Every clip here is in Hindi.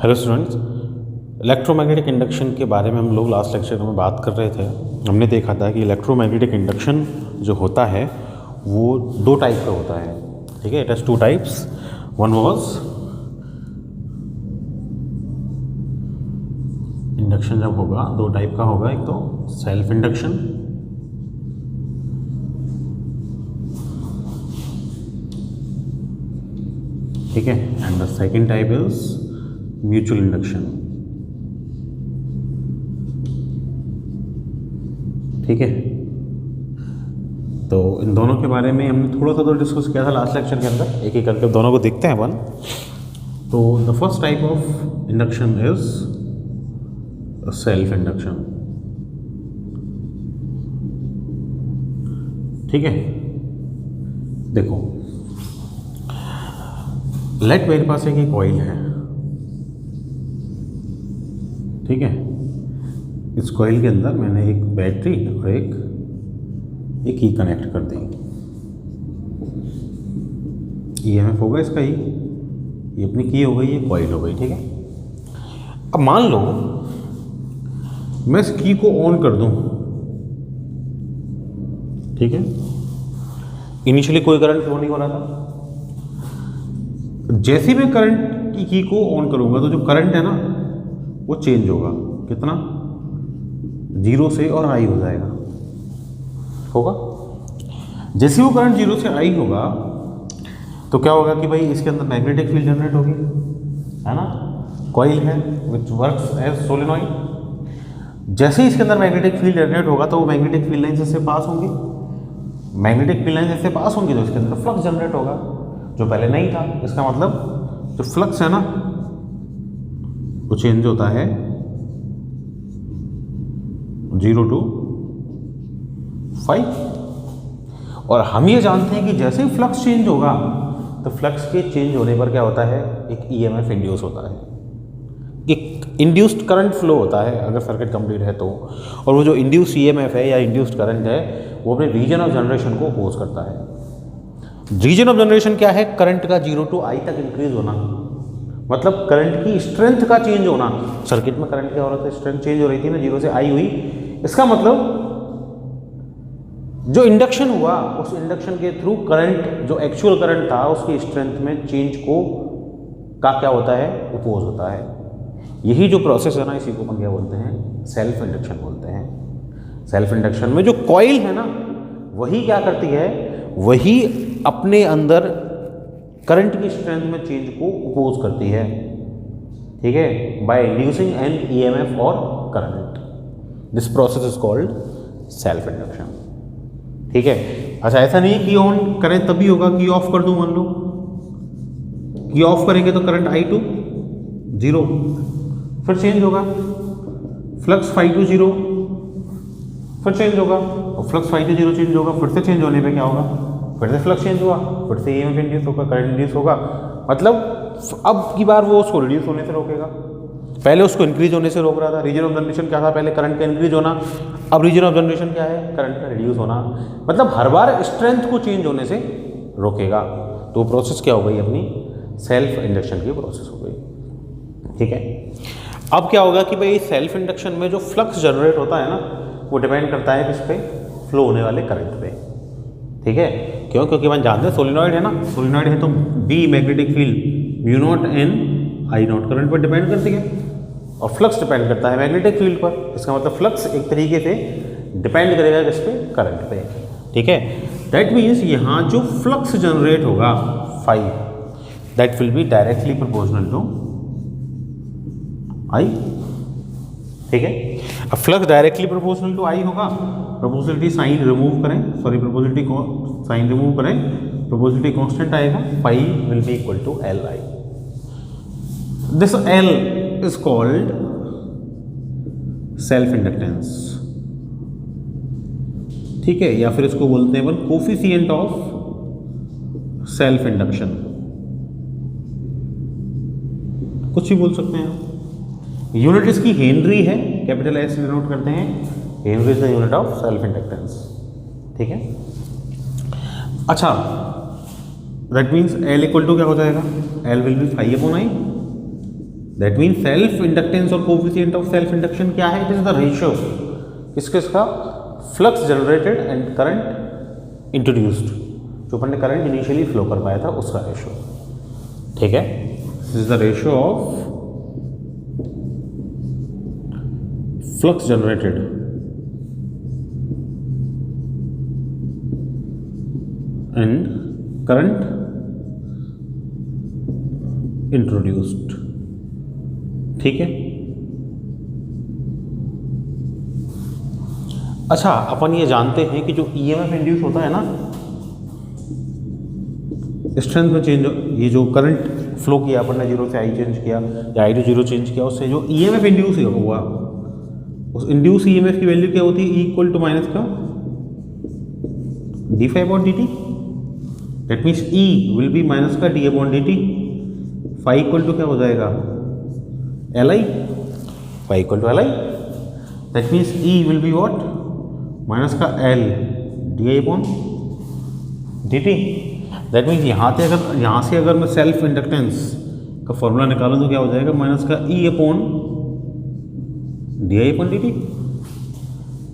हेलो स्टूडेंट्स, इलेक्ट्रोमैग्नेटिक इंडक्शन के बारे में हम लोग लास्ट लेक्चर में बात कर रहे थे। हमने देखा था कि इलेक्ट्रोमैग्नेटिक इंडक्शन जो होता है वो दो टाइप का होता है। ठीक है, it has two types. One was induction जब होगा दो टाइप का होगा, एक तो सेल्फ इंडक्शन, ठीक है, and the second type is mutual induction. ठीक है, तो इन दोनों के बारे में हमने थोड़ा सा तो डिस्कस किया था लास्ट लेक्चर के अंदर। एक एक करके दोनों को देखते हैं अपन। तो the first type of induction is self induction. ठीक है, देखो, लेट मेरे पास एक कॉइल है। ठीक है, इस कॉइल के अंदर मैंने एक बैटरी और एक की कनेक्ट कर दी। ईएमएफ होगा इसका, ये अपनी की हो गई, ये कॉइल हो गई। ठीक है, अब मान लो मैं इस की को ऑन कर दूं। ठीक है, इनिशियली कोई करंट फ्लो नहीं हो रहा था। जैसे मैं करंट की को ऑन करूंगा तो जो करंट है ना वो चेंज होगा। कितना? 0 से और आई हो जाएगा, होगा। जैसे वो करंट 0 से आई होगा तो क्या होगा कि भाई इसके अंदर मैग्नेटिक फील्ड जनरेट होगी, है ना। कॉइल है विच वर्क्स एज सोलेनॉइड। जैसे ही इसके अंदर मैग्नेटिक फील्ड जनरेट होगा तो वो मैग्नेटिक फील्ड लाइन से पास होंगी। मैग्नेटिक फील्ड लाइन से पास होंगी तो इसके अंदर फ्लक्स जनरेट होगा जो पहले नहीं था। इसका मतलब जो फ्लक्स है ना वो चेंज होता है 0 to 5। और हम ये जानते हैं कि जैसे ही फ्लक्स चेंज होगा तो फ्लक्स के चेंज होने पर क्या होता है, एक ईएमएफ इंड्यूस होता है, एक इंड्यूस्ड करंट फ्लो होता है अगर सर्किट कंप्लीट है तो। और वो जो इंड्यूस्ड ईएमएफ है या इंड्यूस्ड करंट है वो अपने रीजन ऑफ जनरेशन को अपोज करता है। रीजन ऑफ जनरेशन क्या है? करंट का 0 to I तक इंक्रीज होना, मतलब करंट की स्ट्रेंथ का चेंज होना। सर्किट में करंट क्या हो रहा था, स्ट्रेंथ चेंज हो रही थी ना, 0 से आई हुई। इसका मतलब जो इंडक्शन हुआ उस इंडक्शन के थ्रू करंट, जो एक्चुअल करंट था उसकी स्ट्रेंथ में चेंज को का क्या होता है, अपोज होता है। यही जो प्रोसेस है ना, इसी को अपन क्या बोलते हैं, सेल्फ इंडक्शन बोलते हैं। सेल्फ इंडक्शन में जो कॉइल है ना वही क्या करती है, वही अपने अंदर करंट की स्ट्रेंथ में चेंज को अपोज करती है। ठीक है, बाय इंड्यूसिंग एन ईएमएफ और current. This process is called self induction. ठीक है, अच्छा ऐसा नहीं कि ऑन करें तभी होगा, की ऑफ कर दूं। मान लो की ऑफ करेंगे तो करंट I to 0, फिर चेंज होगा। फ्लक्स phi to 0, फिर चेंज होगा। और फ्लक्स phi to 0 चेंज होगा, फिर से चेंज होने पे क्या होगा, फिर से फ्लक्स चेंज हुआ, फिर से ईएमएफ इंड्यूस होगा, करंट इंड्यूस होगा। मतलब अब की बार वो उसको रिड्यूस होने से रोकेगा। पहले उसको इंक्रीज होने से रोक रहा था। रीजन ऑफ जनरेशन क्या था, पहले करंट का इंक्रीज होना, अब रीजन ऑफ जनरेशन क्या है, करंट का रिड्यूस होना। मतलब हर बार स्ट्रेंथ को चेंज होने से रोकेगा। तो प्रोसेस क्या हो गई, अपनी सेल्फ इंडक्शन की प्रोसेस हो गई। ठीक है, अब क्या होगा कि भाई सेल्फ इंडक्शन में जो फ्लक्स जनरेट होता है ना वो डिपेंड करता है किस पे, फ्लो होने वाले करंट पे। ठीक है, क्यों? क्योंकि अपन जानते हैं सोलिनॉइड है ना, सोलिनॉइड है तो B magnetic field mu naught N I not current पर डिपेंड करती है, और फ्लक्स डिपेंड करता है मैग्नेटिक फील्ड पर। इसका मतलब फ्लक्स एक तरीके से डिपेंड करेगा किस पे, करंट पे। ठीक है, दैट मीन्स यहाँ जो फ्लक्स जनरेट होगा phi, that will be directly proportional to I. ठीक है, अब flux directly proportional to I होगा। प्रोपोर्शनलिटी साइन रिमूव करें, सॉरी प्रोपोर्शनलिटी को साइन रिमूव करें, प्रोपोर्शनलिटी कांस्टेंट आएगा, phi will be equal to Li। This L is called self inductance. ठीक है, या फिर इसको बोलते हैं अपन कोफिशिएंट ऑफ सेल्फ इंडक्शन, कुछ भी बोल सकते हैं। यूनिट इसकी हेनरी है, कैपिटल S डिनोट करते हैं। Henry is the unit of self inductance. ठीक है, अच्छा that means L equal to क्या हो जाएगा, L will be 5/I। That mean self inductance और कोफिशिएंट ऑफ सेल्फ इंडक्शन क्या है? इट इज द रेशियो किसका? Flux generated and current introduced, जो अपन ने करंट इनिशियली फ्लो कर पाया था उसका रेशियो। ठीक है, this is the ratio of flux generated and current introduced. ठीक है, अच्छा अपन ये जानते हैं कि जो ईएमएफ इंड्यूस होता है ना, स्ट्रेंथ में चेंज, ये जो करंट फ्लो किया अपन ने, जीरो से आई चेंज किया या आई टू जीरो चेंज किया, उससे जो ईएमएफ इंड्यूस हुआ, उस इंड्यूस ईएमएफ की वैल्यू क्या होती है? E इक्वल टू माइनस का D phi upon D T. That means E will be minus का D upon D T. Phi equal to क्या हो जाएगा? L I. Phi equal to L I, that means E will be what? Minus का L D I upon D T. That means यहाँ से अगर मैं सेल्फ इंडक्टेंस का फॉर्मूला निकालूँ तो क्या हो जाएगा? माइनस का E upon D I upon D T.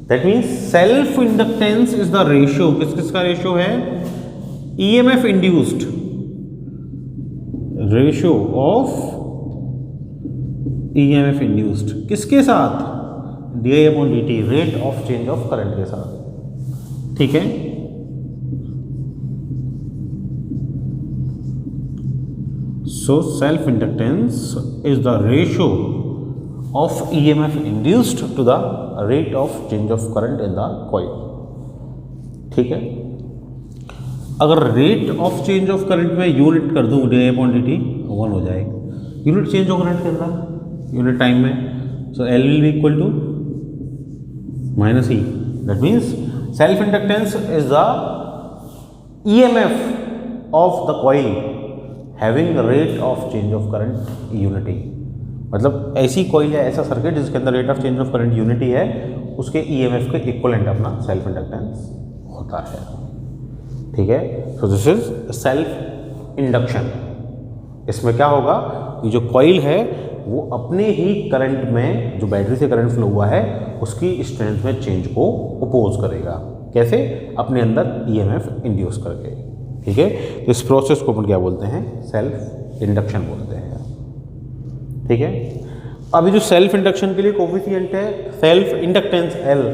That means self inductance is the ratio, किसका रेशियो है? EMF induced, ratio of EMF induced किसके साथ? D I upon D T, rate of change of current के साथ। ठीक है, so self inductance is the ratio of EMF induced to the rate of change of current in the coil। ठीक है, अगर rate of change of current में यूनिट कर दूं डी अपॉन डी टी, 1 हो जाएगा। यूनिट चेंज ऑफ करंट के अंदर यूनिट टाइम में, so L will be equal to minus E. That means self inductance is the EMF of the coil having rate of change of current unity. मतलब ऐसी कॉइल या ऐसा सर्किट जिसके अंदर rate of change of current unity है, उसके ईएमएफ के इक्विवेलेंट अपना सेल्फ इंडक्टेंस होता है। ठीक है, so this is self induction. इसमें क्या होगा कि जो कॉइल है वो अपने ही करंट में, जो बैटरी से करंट फ्लो हुआ है, उसकी स्ट्रेंथ में चेंज को अपोज करेगा। कैसे? अपने अंदर ईएमएफ इंड्यूस करके। ठीक है, तो इस प्रोसेस को अपन क्या बोलते हैं? सेल्फ इंडक्शन बोलते हैं। ठीक है, अभी जो सेल्फ इंडक्शन के लिए कोफिशिएंट है सेल्फ इंडक्टेंस L,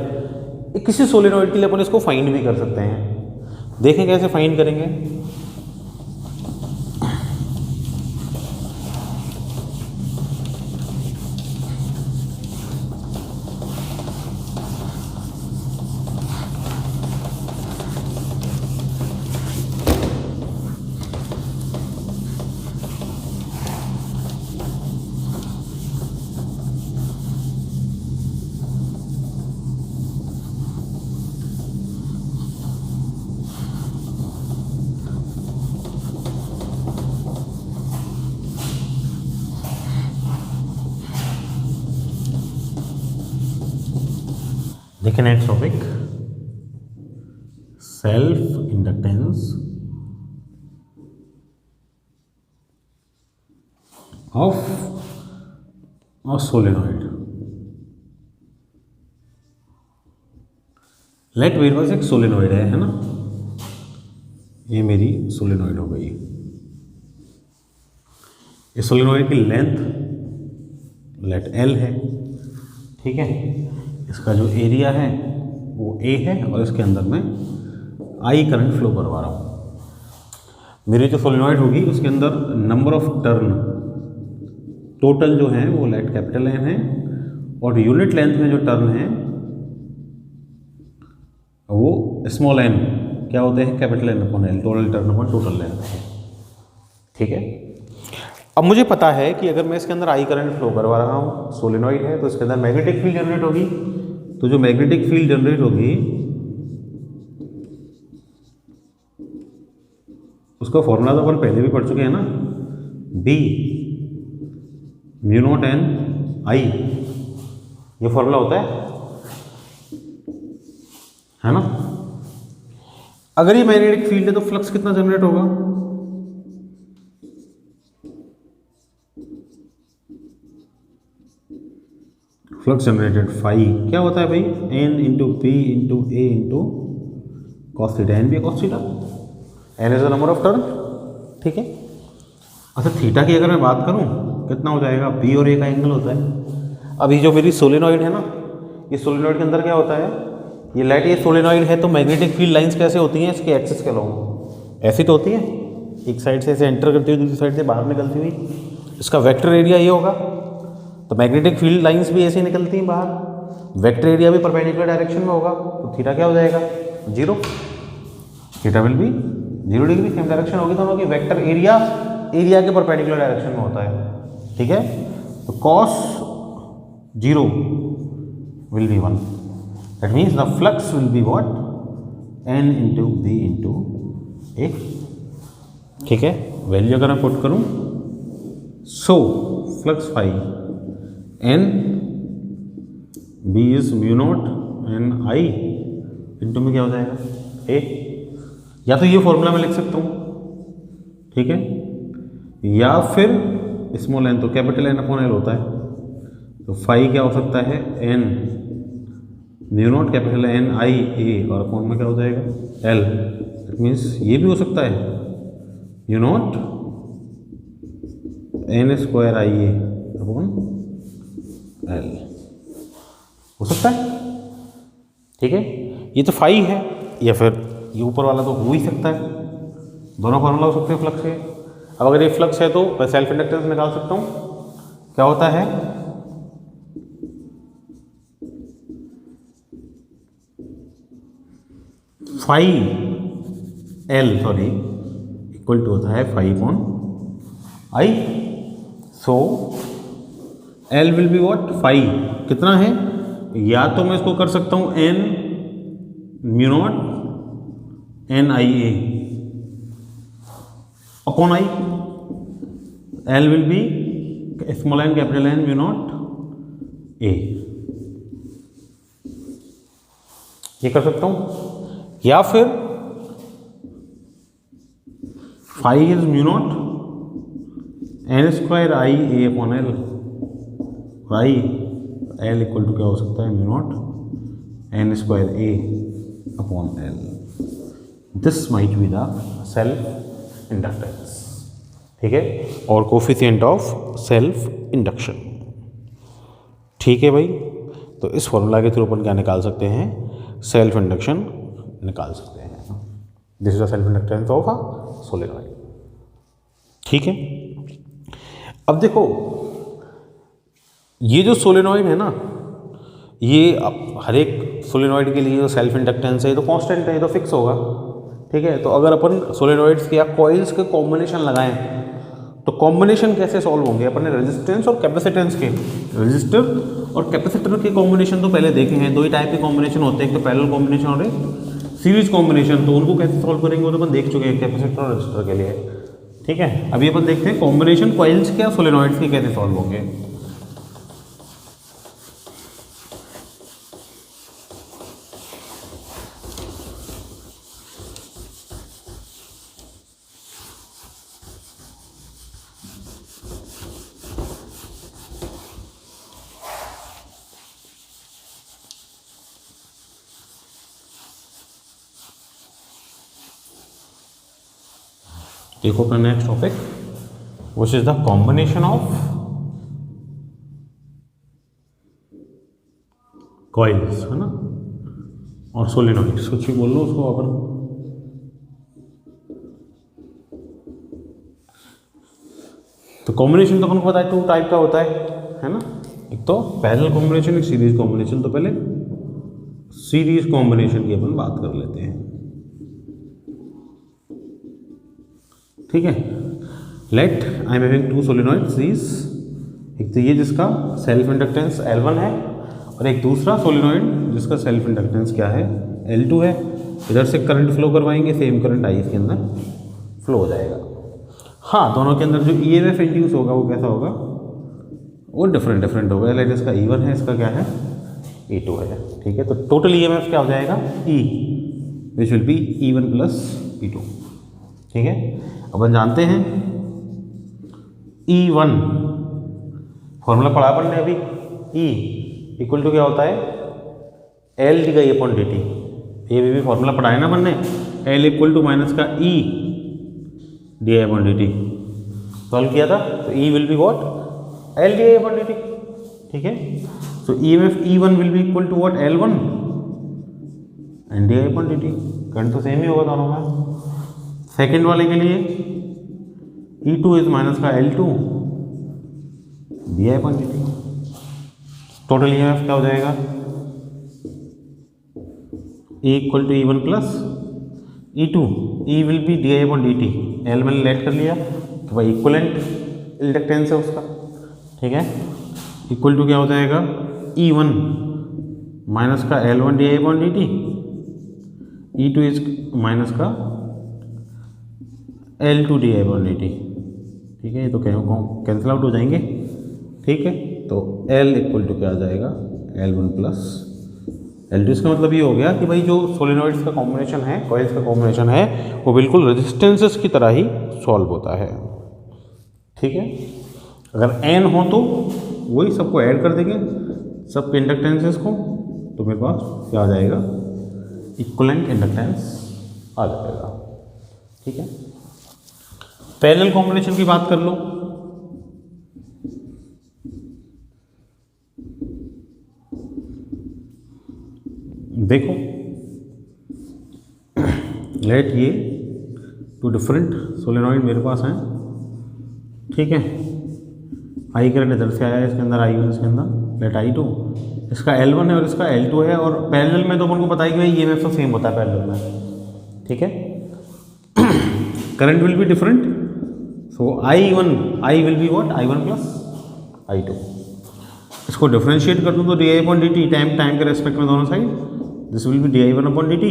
किसी सोलेनॉइड के लिए अपन इसको फाइंड भी कर सकते हैं। देखें कैसे फाइंड करेंगे। देखिए next topic, self inductance of a solenoid. Let मेरे पास एक सोलेनॉइड है ना, ये मेरी सोलेनॉइड हो गई। ये सोलेनॉइड की लेंथ लेट L है। ठीक है, इसका जो एरिया है वो A है और इसके अंदर मैं I करंट फ्लो करवा रहा हूँ। मेरी जो सोलेनॉइड होगी उसके अंदर नंबर ऑफ टर्न टोटल जो है वो लेट कैपिटल N है, और यूनिट लेंथ में जो टर्न है वो स्मॉल n क्या होते हैं? Capital N upon L, total turn upon total length है। ठीक है, अब मुझे पता है कि अगर मैं इसके अंदर I करंट फ्लो करवा रहा हूँ, सोलेनॉइड है, तो इसके अंदर मैग्नेटिक फील्ड जनरेट होगी। तो जो मैग्नेटिक फील्ड जनरेट होगी उसका फॉर्मूला तो अपन पहले भी पढ़ चुके हैं ना, B mu naught N I, ये फॉर्मूला होता है ना। अगर ये मैग्नेटिक फील्ड है तो फ्लक्स कितना जनरेट होगा? फ्लक्स जनरेटेड फाई क्या होता है भाई, N into P into A into cos theta, N भी cos theta, N is the number of turn, ठीक है। अच्छा थीटा की अगर मैं बात करूं कितना हो जाएगा, बी और ए का एंगल होता है। अभी जो मेरी सोलेनॉइड है ना, ये सोलेनॉइड के अंदर क्या होता है, ये लाइट ये सोलेनॉइड है तो मैग्नेटिक फील्ड लाइंस कैसे होती हैं, इसके एक्सिस के अलॉन्ग ऐसी तो होती है, एक साइड से ऐसे एंटर करती हुई दूसरी साइड से बाहर निकलती हुई, इसका वेक्टर एरिया ये होगा। तो मैग्नेटिक फील्ड लाइंस भी ऐसे निकलती हैं बाहर, वेक्टर एरिया भी परपेंडिकुलर डायरेक्शन में होगा, तो थीटा क्या हो जाएगा, 0, theta will be 0 degree, same direction होगी दोनों की, वेक्टर एरिया एरिया के परपेंडिकुलर डायरेक्शन में होता है, ठीक है। तो cos 0 will be 1, that means the flux will be what, n into B into A, ठीक है। वैल्यू अगर मैं पुट करूं, so flux phi n b is mu not n i into में क्या हो जाएगा a, या तो ये फॉर्मूला मैं लिख सकता हूँ, ठीक है, या फिर स्मॉल n तो कैपिटल N अपॉन L होता है, तो फाई क्या हो सकता है, n mu naught capital N i a और अपॉन में क्या हो जाएगा L, इट मीन्स ये भी हो सकता है mu naught n square i a upon L, हो सकता है, ठीक है। ये तो फाई है, या फिर ये ऊपर वाला तो हो ही सकता है, दोनों फॉर्मूला हो सकते हैं फ्लक्स के। अब अगर ये फ्लक्स है तो मैं सेल्फ इंडक्टेंस निकाल सकता हूँ, क्या होता है, phi L sorry equal to होता है phi upon I, so L will be what, phi कितना है, या तो मैं इसको कर सकता हूँ N mu naught N I A upon I, L will be small N capital N mu naught A, ये कर सकता हूँ। या फिर phi is mu naught N square I A upon L, I L equal to क्या हो सकता है, mu naught N square A upon L, this might be the self inductance, ठीक है, और कोफिशिएंट ऑफ सेल्फ इंडक्शन, ठीक है भाई। तो इस फॉर्मूला के थ्रू अपन क्या निकाल सकते हैं, सेल्फ इंडक्शन निकाल सकते हैं। This is the self inductance of a solenoid, ठीक है। अब देखो ये जो सोलेनॉइड है ना, ये अब हर एक सोलेनॉइड के लिए जो सेल्फ इंडक्टेंस है ये तो कांस्टेंट है, ये तो फिक्स होगा, ठीक है। तो अगर अपन सोलेनॉइड्स के या कॉइल्स के कॉम्बिनेशन लगाएं तो कॉम्बिनेशन कैसे सॉल्व होंगे, अपन ने रेजिस्टेंस और कैपेसिटेंस के, रजिस्टर और कैपेसिटर के कॉम्बिनेशन तो पहले देखे हैं, दो ही टाइप के कॉम्बिनेशन होते हैं, एक तो पैरेलल कॉम्बिनेशन और एक सीरीज कॉम्बिनेशन, तो उनको कैसे सॉल्व करेंगे वो तो अपन देख चुके हैं कैपेसिटर और रजिस्टर के लिए, ठीक है। अभी अपन देखते हैं कॉम्बिनेशन कॉइल्स के या सोलेनॉइड्स के कैसे सॉल्व होंगे। देखो अपना next topic which is the combination of coils, है ना, और सोलेनॉइड्स, कुछ भी बोल लो उसको अपन। तो कॉम्बिनेशन तो अपन को पता है 2 टाइप का होता है ना, एक तो पैरेलल कॉम्बिनेशन, एक सीरीज कॉम्बिनेशन। तो पहले सीरीज कॉम्बिनेशन की अपन बात कर लेते हैं, ठीक है। Let I am having 2 solenoid series, एक तो ये जिसका सेल्फ इंडक्टेंस L1 है और एक दूसरा सोलेनॉइड जिसका सेल्फ इंडक्टेंस क्या है, L2 है। इधर से करंट फ्लो करवाएंगे, सेम करंट आई इसके अंदर फ्लो हो जाएगा। हाँ, दोनों के अंदर जो EMF इंड्यूस होगा वो कैसा होगा, वो डिफरेंट होगा। लाइक इसका E1 है, इसका क्या है E2 है, ठीक है। तो टोटल EMF क्या हो जाएगा E, which will be E1 plus E2, ठीक है। अपन जानते हैं E1 फॉर्मूला पढ़ा अपन ने अभी, E इक्वल टू क्या होता है, L D I upon D T. ये भी फॉर्मूला पढ़ाया ना अपन ने, एल इक्वल टू माइनस का E D I upon D T solve किया था। तो E will be what, L D I upon D T. ठीक है, so E M F E one will be equal to what, L one and D I upon D T. Current तो सेम ही होगा दोनों में। सेकेंड वाले के लिए ई टू इज माइनस का L two D I upon D T. Total E M F क्या हो जाएगा, E equal to E one plus E two, E will be D I upon D T. L मैंने लेट कर लिया तो भाई इक्वलेंट इंडक्टेंस है उसका। ठीक है, इक्वल टू क्या हो जाएगा, ई वन माइनस का L one D I upon D T, E two is minus का L two D I upon D T. ठीक है, ये तो कैंसिल आउट हो जाएंगे। ठीक है, तो एल इक्वल टू क्या आ जाएगा, L one plus L two. इसका मतलब ये हो गया कि भाई जो सोलेनोइड्स का कॉम्बिनेशन है, कॉइल्स का कॉम्बिनेशन है, वो बिल्कुल रेजिस्टेंसेस की तरह ही सॉल्व होता है। ठीक है, अगर एन हो तो वही सबको ऐड कर देंगे, सबके इंडक्टेंसेस को, तो मेरे पास क्या आ जाएगा, इक्वलेंट इंडक्टेंस आ जाएगा। ठीक है, पैरेलल कॉम्बिनेशन की बात कर लो। देखो, लेट ये टू डिफरेंट सोलेनॉइड मेरे पास हैं। ठीक है, आई करंट इधर से आया, इसके अंदर आई वन, इसके अंदर लेट आई टू, इसका एल वन है और इसका एल टू है। और पैरेलल में तो अपन को पता है कि भाई ईएमएफ तो सेम होता है पैरेलल में। ठीक है, current will be different, so I one, I will be what, I one plus I two. इसको डिफरेंशिएट कर दूँ तो D I upon D T, time के रेस्पेक्ट में दोनों side, this will be D I one upon D T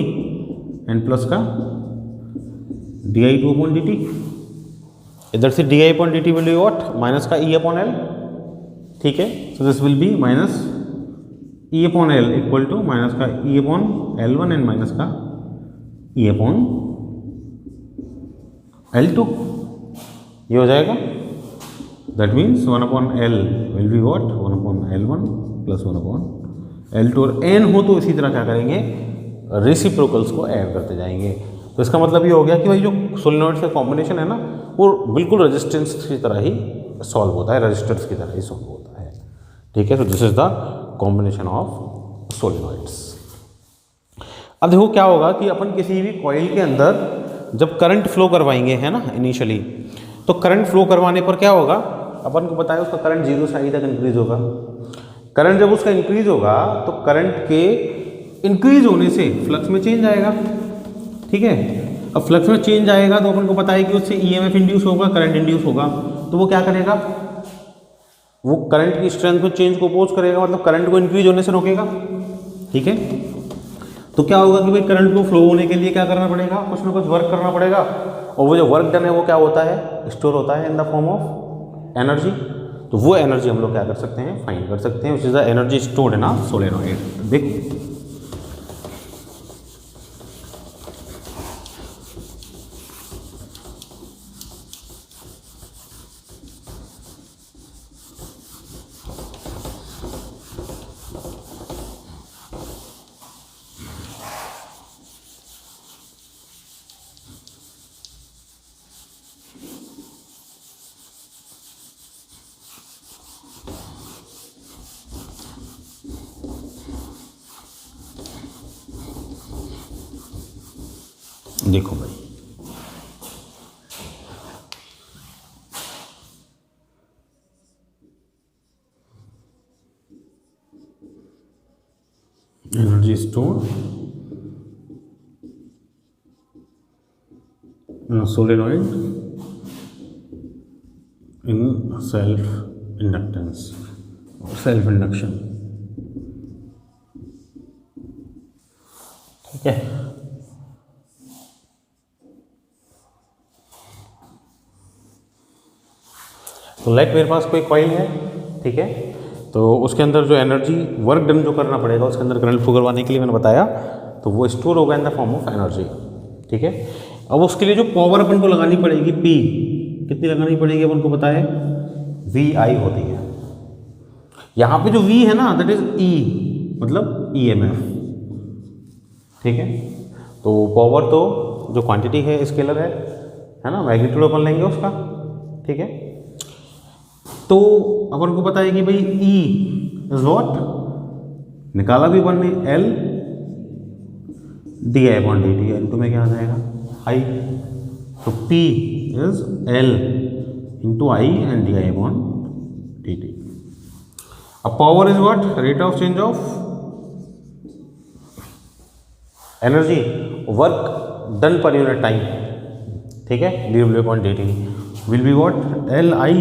and plus का D I two upon D T. इधर से D I upon D T will be what, minus का ई अपॉन एल। ठीक है, so this will be minus E upon L equal to minus का E upon L one and minus का ई अपॉन एल टू। ये हो जाएगा, that means one upon L will be what, one upon L one plus one upon L two. और एन हो तो इसी तरह क्या करेंगे, रेसिप्रोकल्स को ऐड करते जाएंगे। तो इसका मतलब ये हो गया कि भाई जो सोलेनॉइड्स का कॉम्बिनेशन है ना, वो बिल्कुल रेजिस्टेंस की तरह ही सॉल्व होता है, रेजिस्टर्स की तरह ही सॉल्व होता है। ठीक है, तो this is the combination of solenoids. अब देखो क्या होगा कि अपन किसी भी कॉइल के अंदर जब करंट फ्लो करवाएंगे, है ना, इनिशियली, तो करंट फ्लो करवाने पर क्या होगा, अपन को बताया उसका करंट जीरो से आई तक इंक्रीज होगा। करंट जब उसका इंक्रीज होगा तो करंट के इंक्रीज होने से फ्लक्स में चेंज आएगा। ठीक है, अब फ्लक्स में चेंज आएगा तो अपन को पता है कि उससे ईएमएफ इंड्यूस होगा, करंट इंड्यूस होगा। तो वो क्या करेगा, वो करंट की स्ट्रेंथ में चेंज को अपोज करेगा, मतलब करंट को इंक्रीज होने से रोकेगा। ठीक है, तो क्या होगा कि भाई करंट को फ्लो होने के लिए क्या करना पड़ेगा, कुछ ना कुछ वर्क करना पड़ेगा। और वो जो वर्क डन है वो क्या होता है, स्टोर होता है in the form of energy. तो वो एनर्जी हम लोग क्या कर सकते हैं, फाइंड कर सकते हैं, which is the energy stored in a solenoid. देखो देखो भाई, energy stored in solenoid in self inductance, self induction. ठीक है, तो लाइक मेरे पास कोई कॉइल है। ठीक है, तो उसके अंदर जो एनर्जी वर्क डन जो करना पड़ेगा उसके अंदर करंट फ्लो करवाने के लिए मैंने बताया, तो वो स्टोर होगा in the form of energy. ठीक है, अब उसके लिए जो पावर अपन को लगानी पड़ेगी, पी कितनी लगानी पड़ेगी अपन को पता है, वी आई होती है। यहाँ पे जो V है ना दैट इज E, मतलब EMF, ठीक है। तो पावर तो जो क्वांटिटी है स्केलर है ना, मैग्नीट्यूड अपन लेंगे उसका, ठीक है। तो अपन को पता है कि भाई E इज व्हाट, निकाला भी अपन ने, L di/dt, इनटू में क्या आ जाएगा I, तो P is L into I and di/dt। अब power is what, rate of change of energy, work done per unit time, ठीक है। dw/dt will be what, Li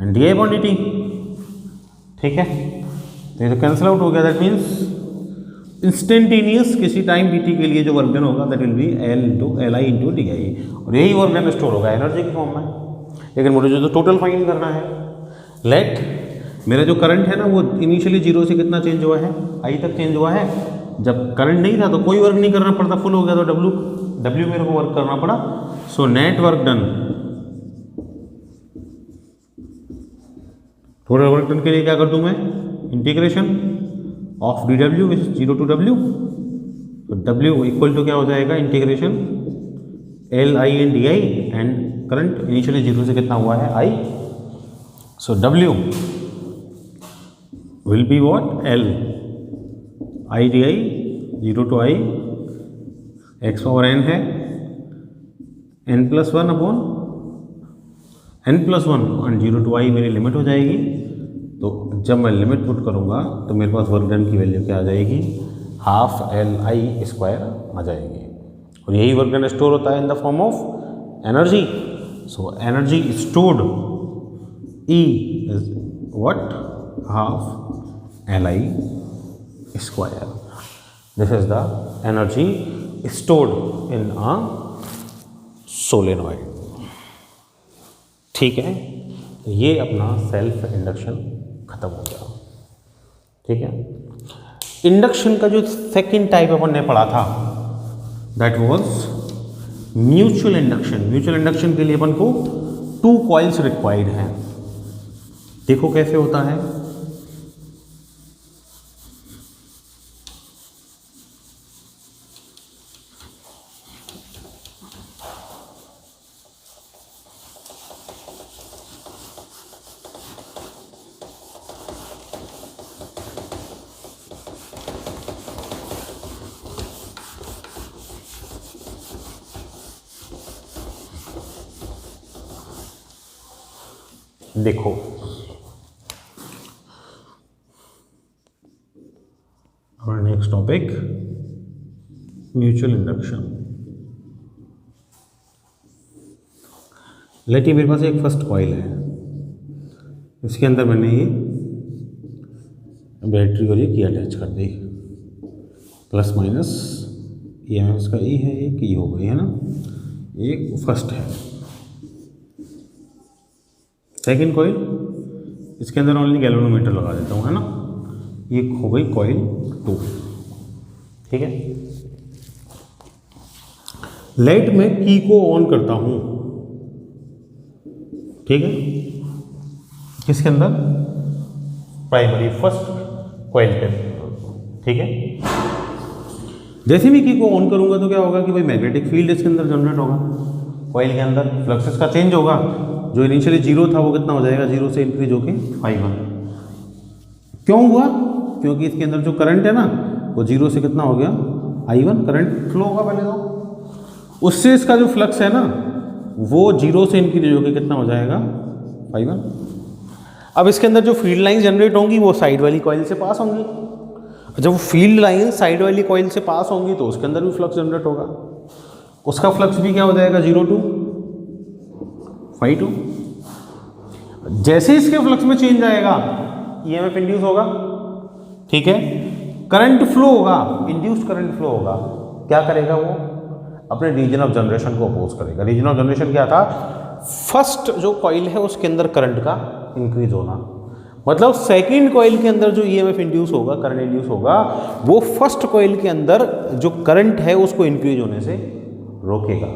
and di/dt, ठीक है। तो ये तो कैंसिल आउट हो गया, दैट मीन्स इंस्टेंटेनियस किसी टाइम dt के लिए जो वर्क डन होगा that will B Li into di, और यही वर्क डन स्टोर होगा एनर्जी की फॉर्म में। लेकिन मुझे जो टोटल फाइंड करना है, लेट मेरा जो करंट है ना वो इनिशियली 0 से कितना चेंज हुआ है, I तक चेंज हुआ है। जब करंट नहीं था तो कोई वर्क नहीं करना पड़ता, फुल हो गया तो W मेरे को वर्क करना पड़ा। So net work done, total work done के लिए क्या कर दूं मैं, integration of dw which is 0 to W, तो W इक्वल टू क्या हो जाएगा, integration Li and di, and current initially 0 से कितना हुआ है, I, so W will be what, L I di, 0 to I, x power n है, n+1 अपॉन n+1 और 0 टू I मेरी लिमिट हो जाएगी। तो जब मैं लिमिट पुट करूँगा तो मेरे पास वर्क डन की वैल्यू क्या आ जाएगी, ½ Li² आ जाएगी, और यही वर्क डन स्टोर होता है in the form of energy. So energy stored E is what, ½ Li²। This is the energy stored in a solenoid, ठीक है। तो ये अपना सेल्फ इंडक्शन खत्म हो गया, ठीक है। इंडक्शन का जो सेकंड टाइप अपन ने पढ़ा था that was mutual induction. Mutual induction के लिए अपन को 2 कॉइल्स रिक्वायर्ड हैं। देखो कैसे होता है, देखो और next topic mutual induction. Let, ये मेरे पास एक फर्स्ट कॉइल है, इसके अंदर मैंने ये बैटरी और ये की अटैच कर दी, प्लस माइनस EMF इसका E है, एक E हो गई है ना, एक फर्स्ट है। सेकेंड कॉइल, इसके अंदर ओनली गैल्वेनोमीटर लगा देता हूँ, है ना, ये हो गई कॉइल 2, ठीक है। लाइट में की को ऑन करता हूँ, ठीक है, किसके अंदर, प्राइमरी फर्स्ट कॉइल के, ठीक है। जैसे भी की को ऑन करूंगा तो क्या होगा कि भाई मैग्नेटिक फील्ड इसके अंदर जनरेट होगा, कॉइल के अंदर फ्लक्स इसका चेंज होगा, जो इनिशियली 0 था वो कितना हो जाएगा, 0 से इंक्रीज होके 5 क्यों हुआ, क्योंकि इसके अंदर जो करंट है ना वो 0 से कितना हो गया, I1 करंट फ्लो होगा पहले तो, उससे इसका जो फ्लक्स है ना वो 0 से इंक्रीज होके कितना हो जाएगा, 5। अब इसके अंदर जो फील्ड लाइन जनरेट होंगी वो साइड वाली कॉइल से पास होंगी, जब वो फील्ड लाइन साइड वाली कॉइल से पास होंगी तो उसके अंदर भी फ्लक्स जनरेट होगा, उसका फ्लक्स भी क्या हो जाएगा, 0 to 5 जैसे इसके फ्लक्स में चेंज आएगा EMF इंड्यूस होगा, ठीक है, करंट फ्लो होगा, इंड्यूस्ड करंट फ्लो होगा, क्या करेगा वो, अपने रीजन ऑफ जनरेशन को अपोज करेगा। रीजन ऑफ जनरेशन क्या था, फर्स्ट जो कॉइल है उसके अंदर करंट का इंक्रीज होना, मतलब सेकंड कॉइल के अंदर जो EMF इंड्यूस होगा, करंट इंड्यूस होगा, वो फर्स्ट कॉइल के अंदर जो करंट है उसको इंक्रीज होने से रोकेगा,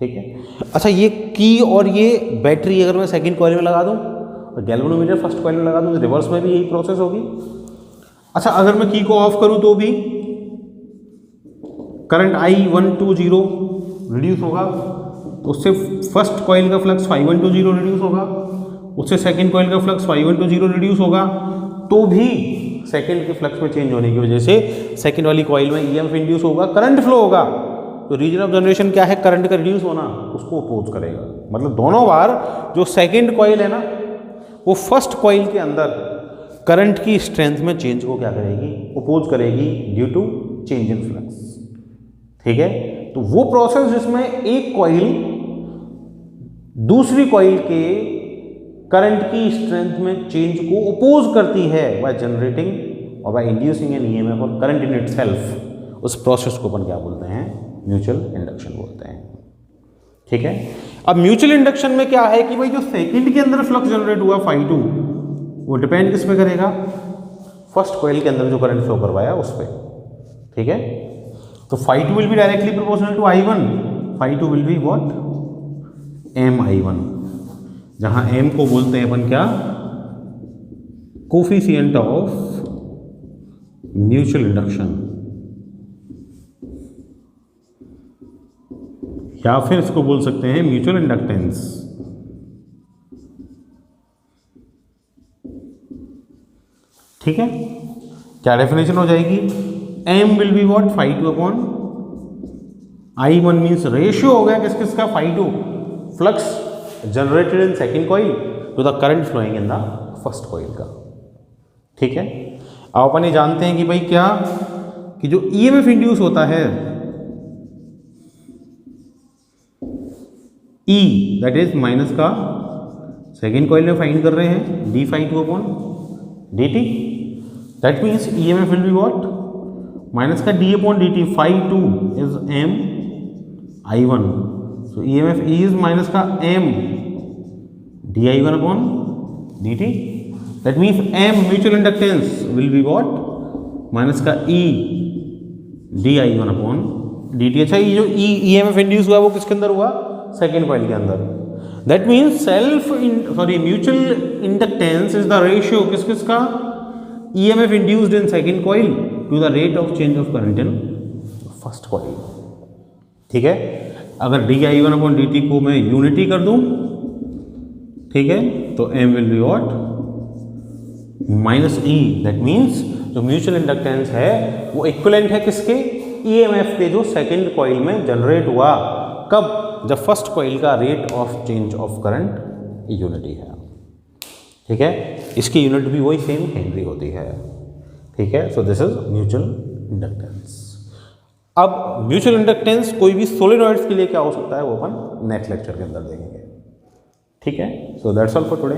ठीक है। अच्छा, ये की और ये बैटरी अगर मैं सेकंड कॉइल में लगा दूं तो गैल्वेनोमीटर फर्स्ट कॉइल में लगा दूँ, रिवर्स में भी यही प्रोसेस होगी। अच्छा, अगर मैं की को ऑफ करूँ तो भी करंट I120 रिड्यूस होगा, तो उससे फर्स्ट कॉइल का फ्लक्स 5120 रिड्यूस होगा, उससे सेकंड कॉइल का फ्लक्स 5120 रिड्यूस होगा, तो भी सेकंड के फ्लक्स में चेंज होने की वजह से सेकंड वाली कॉइल में ईएमएफ इंड्यूस होगा, करंट फ्लो होगा। तो रीजन ऑफ जनरेशन क्या है? करंट का रिड्यूस होना, उसको अपोज करेगा। मतलब दोनों बार जो सेकंड कॉइल है ना, वो फर्स्ट कॉइल के अंदर करंट की स्ट्रेंथ में चेंज को क्या करेगी? अपोज करेगी due to change in flux. ठीक है, तो वो प्रोसेस जिसमें एक कॉइल दूसरी कॉइल के करंट की स्ट्रेंथ में चेंज को अपोज करती है बाय जनरेटिंग और बाय इंड्यूसिंग एन ईएमएफ और करंट इन इटसेल्फ, उस प्रोसेस को अपन क्या बोलते हैं? म्यूचुअल इंडक्शन बोलते हैं। ठीक है, अब म्यूचुअल इंडक्शन में क्या है कि भाई जो सेकंड के अंदर फ्लक्स जनरेट हुआ φ2, वो डिपेंड किस पे करेगा? फर्स्ट कॉइल के अंदर जो करंट फ्लो करवाया उस पर। ठीक है, तो φ2 will be directly proportional to I1, φ2 will be what? MI1, जहां M को बोलते हैं अपन क्या? कोफिशिएंट ऑफ म्यूचुअल इंडक्शन, या फिर इसको बोल सकते हैं म्यूचुअल इंडक्टेंस। ठीक है, क्या डेफिनेशन हो जाएगी? M will be what? φ2 upon I1 means ratio हो गया किस किस का? φ2 flux generated in second coil to the current flowing in the first coil का। ठीक है, अब अपन ये जानते हैं कि भाई क्या, कि जो ईएमएफ इंड्यूस होता है E, दैट इज माइनस का सेकेंड कॉइल में फाइंड कर रहे हैं d∅2 upon dt, that means EMF will be what? Minus का d upon dt, φ2 is m I1, so EMF is minus का m di1 upon dt, that means m mutual inductance will be what? Minus का e di1 अपॉन dt। अच्छा, ये जो EMF इंड्यूस हुआ वो किसके अंदर हुआ? सेकेंड कॉइल के अंदर। That means mutual inductance is the ratio किस किस का? EMF induced in second coil to the rate of change of current in first coil. ठीक है, अगर di1 अपॉन dt को मैं यूनिटी कर दूं, ठीक है, तो m will be what? Minus e, that means जो म्यूचुअल इंडक्टेंस है वो इक्विवेलेंट है किसके? EMF के जो सेकेंड कॉइल में जनरेट हुआ, कब? जब फर्स्ट कॉइल का rate of change of current unity है। ठीक है, इसकी यूनिट भी वही सेम हेनरी होती है। ठीक है, so this is mutual inductance. अब म्यूचुअल इंडक्टेंस कोई भी सोलेनॉइड्स के लिए क्या हो सकता है वो अपन नेक्स्ट लेक्चर के अंदर देखेंगे। ठीक है, so that's all for today,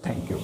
thank you.